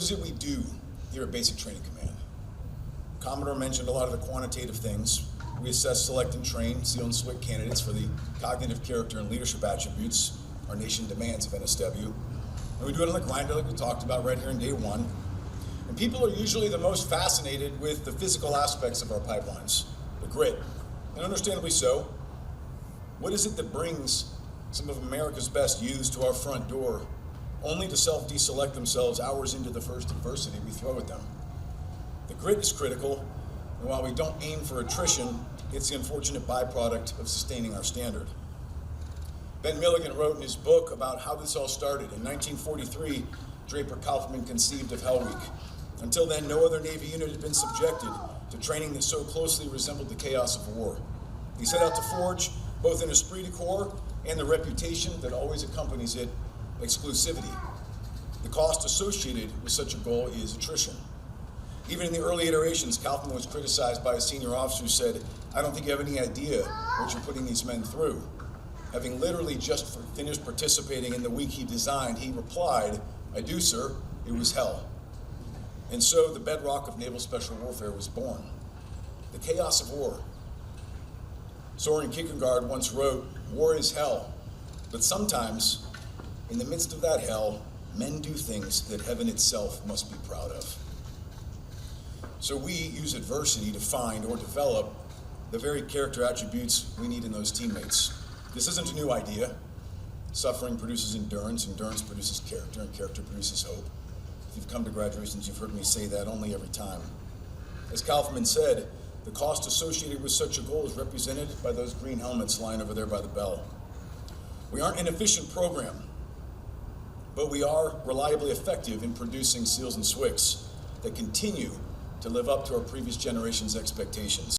What is it we do here at Basic Training Command? Commodore mentioned a lot of the quantitative things. We assess, select, and train SEAL and SWCC candidates for the cognitive, character, and leadership attributes our nation demands of NSW. And we do it on the grinder like we talked about right here in day one. And people are usually the most fascinated with the physical aspects of our pipelines, the grit, and understandably so. What is it that brings some of America's best youths to our front door, only to self-deselect themselves hours into the first adversity we throw at them? The grit is critical, and while we don't aim for attrition, it's the unfortunate byproduct of sustaining our standard. Ben Milligan wrote in his book about how this all started. In 1943, Draper Kaufman conceived of Hell Week. Until then, no other Navy unit had been subjected to training that so closely resembled the chaos of war. He set out to forge both an esprit de corps and the reputation that always accompanies it, exclusivity. The cost associated with such a goal is attrition. Even in the early iterations, Kaufman was criticized by a senior officer who said, "I don't think you have any idea what you're putting these men through." Having literally just finished participating in the week he designed, he replied, "I do, sir, it was hell." And so the bedrock of naval special warfare was born. The chaos of war. Soren Kierkegaard once wrote, "War is hell, but sometimes, in the midst of that hell, men do things that heaven itself must be proud of." So we use adversity to find or develop the very character attributes we need in those teammates. This isn't a new idea. Suffering produces endurance, endurance produces character, and character produces hope. If you've come to graduations, you've heard me say that only every time. As Kaufman said, the cost associated with such a goal is represented by those green helmets lying over there by the bell. We aren't an efficient program, but we are reliably effective in producing SEALs and SWCCs that continue to live up to our previous generation's expectations.